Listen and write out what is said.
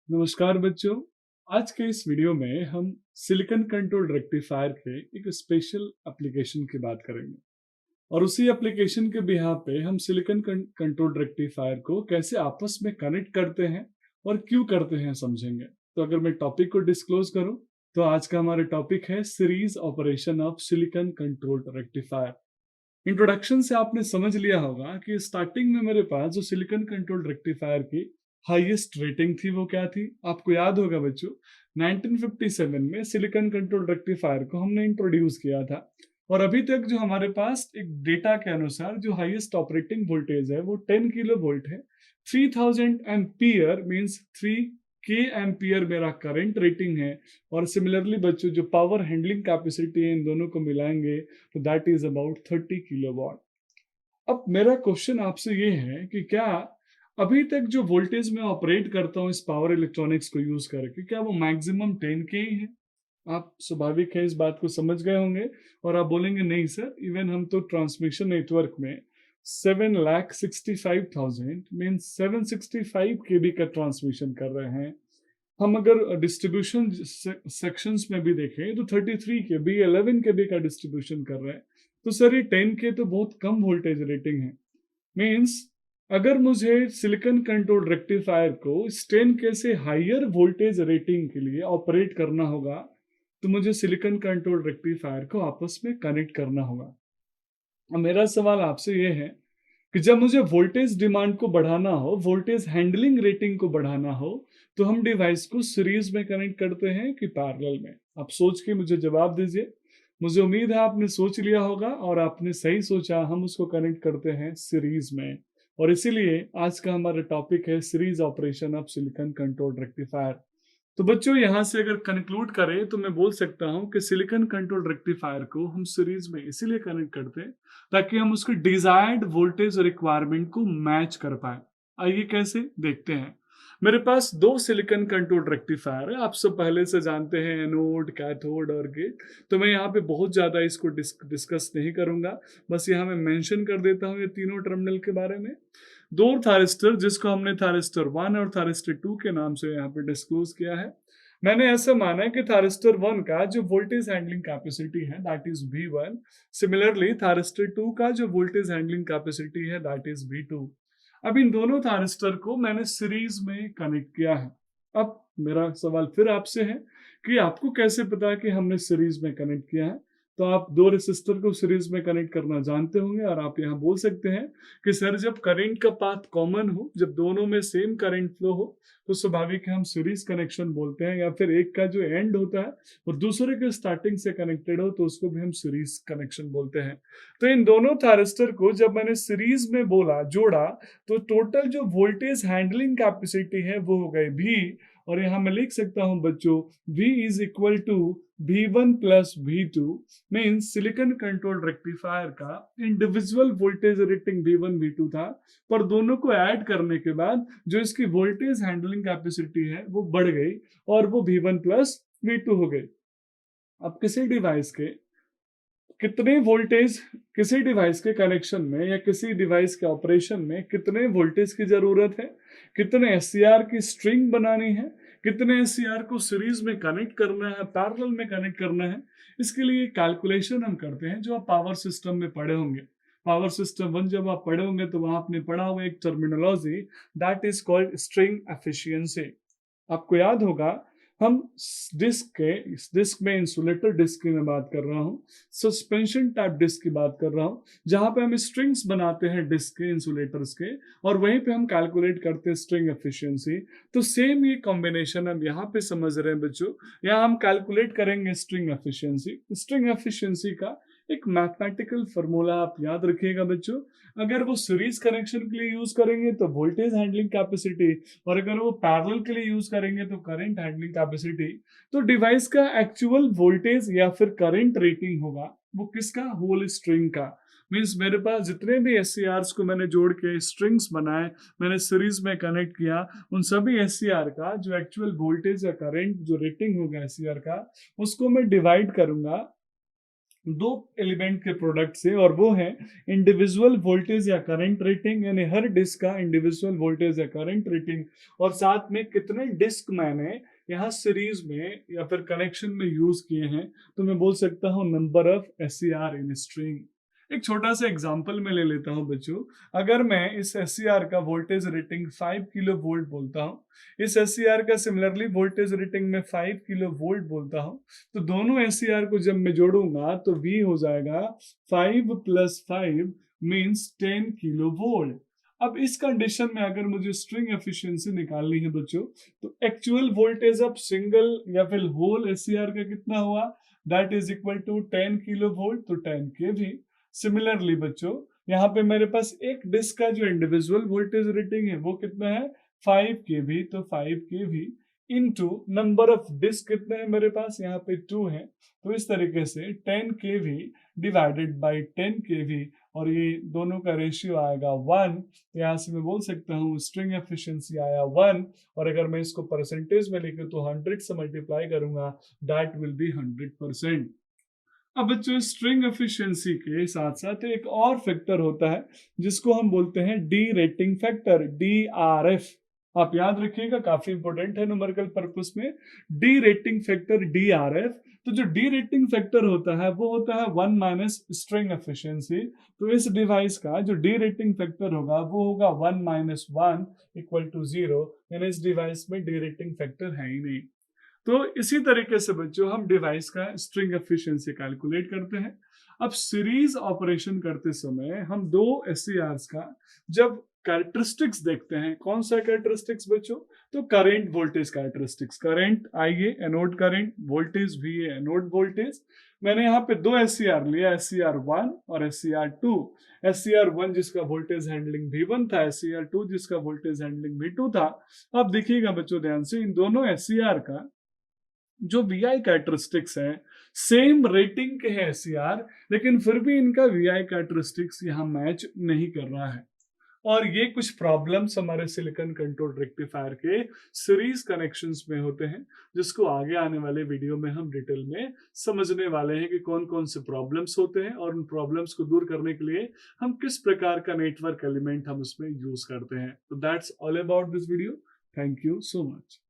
नमस्कार बच्चों। आज के इस वीडियो में हम सिलिकॉन कंट्रोल्ड रेक्टिफायर के एक स्पेशल एप्लीकेशन की बात करेंगे और उसी एप्लीकेशन के बिहाफ पे हम सिलिकॉन कंट्रोल्ड रेक्टिफायर को कैसे आपस में कनेक्ट करते हैं और क्यों करते हैं समझेंगे। तो अगर मैं टॉपिक को डिस्क्लोज करूं तो आज का हमारा टॉपिक है series operation of silicon controlled rectifier. Introduction से आपने समझ लिया होगा कि स्टार्टिंग में मेरे पास जो सिलिकॉन कंट्रोल्ड रेक्टिफायर की हाईएस्ट रेटिंग थी वो क्या थी, आपको याद होगा बच्चों। 1957 में सिलिकॉन कंट्रोल्ड रेक्टिफायर को हमने इंट्रोड्यूस किया था और अभी तक जो हमारे पास एक डेटा के अनुसार जो हाईएस्ट ऑपरेटिंग वोल्टेज है वो 10 किलो वोल्ट है। 3000 एम्पियर मींस 3 के एम्पियर मेरा करंट रेटिंग है। और सिमिलरली बच्चों जो पावर हैंडलिंग कैपेसिटी है इन दोनों को मिलाएंगे तो दैट इज अबाउट 30 किलोवाट। अब मेरा क्वेश्चन आपसे ये है कि क्या अभी तक जो वोल्टेज में ऑपरेट करता हूँ इस पावर इलेक्ट्रॉनिक्स को यूज करके क्या वो मैक्सिमम 10 के ही है। आप स्वाभाविक है इस बात को समझ गए होंगे और आप बोलेंगे नहीं सर, इवन हम तो ट्रांसमिशन नेटवर्क में 7,65,000 मीन 765 केबी का ट्रांसमिशन कर रहे हैं। हम अगर डिस्ट्रीब्यूशन सेक्शंस में भी देखें तो 33 के बी 11 के बी का डिस्ट्रीब्यूशन कर रहे हैं। तो सर ये 10 के तो बहुत कम वोल्टेज रेटिंग है। मींस अगर मुझे सिलिकॉन कंट्रोल्ड रेक्टिफायर को इस 10 के से हायर वोल्टेज रेटिंग के लिए ऑपरेट करना होगा तो मुझे सिलिकॉन कंट्रोल्ड रेक्टिफायर को आपस में कनेक्ट करना होगा। अब मेरा सवाल आपसे ये है कि जब मुझे वोल्टेज डिमांड को बढ़ाना हो, वोल्टेज हैंडलिंग रेटिंग को बढ़ाना हो, तो हम डिवाइस को सीरीज में कनेक्ट करते हैं कि पैरेलल में। आप सोच के मुझे जवाब दीजिए। मुझे उम्मीद है आपने सोच लिया होगा और आपने सही सोचा, हम उसको कनेक्ट करते हैं सीरीज में। और इसीलिए आज का हमारा टॉपिक है series operation of silicon controlled rectifier. तो बच्चों यहाँ से अगर कंक्लूड करें तो मैं बोल सकता हूँ कि सिलिकॉन कंट्रोल्ड रेक्टिफायर को हम सीरीज में इसीलिए कनेक्ट करते हैं ताकि हम उसके डिजायर्ड वोल्टेज रिक्वायरमेंट को मैच कर पाए। आइए कैसे देखते हैं। मेरे पास दो सिलिकॉन कंट्रोल्ड रेक्टिफायर है, आप सब पहले से जानते हैं, एनोड, कैथोड और गेट। तो मैं यहाँ पे बहुत ज्यादा इसको डिस्कस नहीं करूंगा, बस यहाँ मैं मेंशन कर देता हूँ ये तीनों टर्मिनल के बारे में। दो थारिस्टर जिसको हमने थारिस्टर 1 और थारिस्टर 2 के नाम से यहाँ पे डिस्क्लोज किया है। मैंने ऐसा माना है कि थारिस्टर 1 का जो वोल्टेज हैंडलिंग कैपेसिटी है that is V1। Similarly thyristor 2 का जो वोल्टेज हैंडलिंग कैपेसिटी है दैट इज V2। अब इन दोनों थारिस्टर को मैंने सीरीज में कनेक्ट किया है। अब मेरा सवाल फिर आपसे है कि आपको कैसे पता कि हमने सीरीज में कनेक्ट किया है। तो आप दो रेसिस्टर को सीरीज में कनेक्ट करना जानते होंगे और आप यहाँ बोल सकते हैं कि सर जब करंट का पाथ कॉमन हो, जब दोनों में सेम करंट फ्लो हो तो स्वाभाविक है हम सीरीज कनेक्शन बोलते हैं, या फिर एक का जो एंड होता है और दूसरे के स्टार्टिंग से कनेक्टेड हो तो उसको भी हम सीरीज कनेक्शन बोलते हैं। तो इन दोनों थारिस्टर को जब मैंने सीरीज में बोला, जोड़ा, तो टोटल जो वोल्टेज हैंडलिंग कैपेसिटी है वो हो गई भी। और यहाँ मैं लिख सकता हूं बच्चों V is equal to V1 plus V2। Means silicon control rectifier का individual voltage rating V1 V2 था, पर दोनों को ऐड करने के बाद जो इसकी वोल्टेज हैंडलिंग कैपेसिटी है वो बढ़ गई और वो V1 प्लस V2 हो गई। अब किसी डिवाइस के कितने वोल्टेज, किसी डिवाइस के कनेक्शन में या किसी डिवाइस के ऑपरेशन में कितने वोल्टेज की जरूरत है, कितने एससीआर की स्ट्रिंग बनानी है, कितने एससीआर को सीरीज में कनेक्ट करना है, पैरेलल में कनेक्ट करना है, इसके लिए कैलकुलेशन हम करते हैं जो आप पावर सिस्टम में पढ़े होंगे। पावर सिस्टम 1 जब आप पढ़े होंगे तो वहां आपने पढ़ा हुआ एक terminology that is called string efficiency. आपको याद होगा हम डिस्क के, इस डिस्क में इंसुलेटर डिस्क की मैं बात कर रहा हूँ, सस्पेंशन टाइप डिस्क की बात कर रहा हूँ, जहां पे हम स्ट्रिंग्स बनाते हैं डिस्क के, इंसुलेटर्स के, और वहीं पे हम कैलकुलेट करते हैं स्ट्रिंग एफिशिएंसी। तो सेम ये कॉम्बिनेशन हम यहाँ पे समझ रहे हैं बच्चों। यहाँ हम कैलकुलेट करेंगे स्ट्रिंग एफिशिएंसी। स्ट्रिंग एफिशिएंसी का एक मैथमेटिकल फॉर्मूला आप याद रखिएगा बच्चों। अगर वो सीरीज कनेक्शन के लिए यूज करेंगे तो वोल्टेज हैंडलिंग कैपेसिटी, और अगर वो पैरेलल के लिए यूज करेंगे तो करंट हैंडलिंग कैपेसिटी। तो डिवाइस का एक्चुअल वोल्टेज या फिर करंट रेटिंग होगा वो किसका, होल स्ट्रिंग का। मीन्स मेरे पास जितने भी एस को मैंने जोड़ के स्ट्रिंग्स बनाए, मैंने सीरीज में कनेक्ट किया, उन सभी एस का जो एक्चुअल वोल्टेज या करंट जो रेटिंग होगा एस का, उसको मैं डिवाइड करूंगा दो एलिमेंट के प्रोडक्ट से, और वो है इंडिविजुअल वोल्टेज या करंट रेटिंग, यानी हर डिस्क का इंडिविजुअल वोल्टेज या करंट रेटिंग, और साथ में कितने डिस्क मैंने यहाँ सीरीज में या फिर कनेक्शन में यूज किए हैं, तो मैं बोल सकता हूँ number of SCR in string. एक छोटा सा एग्जांपल मैं ले लेता हूँ बच्चों। अगर मैं इस SCR का वोल्टेज रेटिंग 5 किलो वोल्ट बोलता हूँ, इस SCR का सिमिलरली वोल्टेज रेटिंग में 5 किलो वोल्ट बोलता हूँ, तो दोनों SCR को जब मैं जोड़ूंगा तो V हो जाएगा 5 + 5 मीन्स 10 किलो वोल्ट। अब इस कंडीशन में अगर मुझे स्ट्रिंग एफिशिएंसी निकालनी है बच्चों, तो एक्चुअल वोल्टेज ऑफ सिंगल या फिर होल SCR का कितना हुआ, that is equal to 10 kilo volt, तो 10 kV। सिमिलरली बच्चों, यहाँ पे मेरे पास एक डिस्क का जो इंडिविजुअल वोल्टेज रेटिंग है वो कितना है 5 kV, तो 5 kV into number of disk कितने हैं मेरे पास, यहाँ पे 2 है, तो इस तरीके से 10 kV डिवाइडेड बाय 10 kV, और ये दोनों का रेशियो आएगा 1, तो यहाँ से मैं बोल सकता हूँ स्ट्रिंग एफिशिएंसी आया 1, और अगर मैं इसको परसेंटेज में लिखूं तो 100 से मल्टीप्लाई करूंगा, दैट विल बी 100%। अब बच्चों स्ट्रिंग एफिशिएंसी के साथ साथ एक और फैक्टर होता है जिसको हम बोलते हैं डी रेटिंग फैक्टर, DRF। आप याद रखिएगा, काफी इंपॉर्टेंट है न्यूमेरिकल पर्पस में। डी रेटिंग फैक्टर DRF, तो जो डी रेटिंग फैक्टर होता है वो होता है 1 माइनस स्ट्रिंग एफिशिएंसी। तो इस डिवाइस का जो डी रेटिंग फैक्टर होगा वो होगा 1 माइनस 1 इक्वल टू 0, यानी इस डिवाइस में डी रेटिंग फैक्टर है ही नहीं। तो इसी तरीके से बच्चों हम डिवाइस का स्ट्रिंग एफिशिएंसी कैलकुलेट करते हैं। अब सीरीज ऑपरेशन करते समय हम दो SCRs का जब कैरेक्टरिस्टिक्स देखते हैं, कौन सा कैरेक्टरिस्टिक्स बच्चों, तो current voltage characteristics, current IA anode current, voltage VA anode voltage. मैंने यहाँ पे दो SCR लिया, SCR1 और SCR2। SCR1 जिसका वोल्टेज हैंडलिंग V1 था, SCR2 जिसका वोल्टेज हैंडलिंग V2 था। अब देखिएगा बच्चों ध्यान से, इन दोनों SCR का जो VI कैरेक्टरिस्टिक्स है सेम रेटिंग के हैं SCR, लेकिन फिर भी इनका VI कैरेक्टरिस्टिक्स यहाँ मैच नहीं कर रहा है। और ये कुछ प्रॉब्लम्स हमारे सिलिकॉन कंट्रोल रेक्टिफायर के सीरीज कनेक्शंस में होते हैं, जिसको आगे आने वाले वीडियो में हम डिटेल में समझने वाले हैं कि कौन कौन से प्रॉब्लम्स होते हैं, और उन प्रॉब्लम्स को दूर करने के लिए हम किस प्रकार का नेटवर्क एलिमेंट हम उसमें यूज करते हैं। तो that's all about this video. Thank you so much.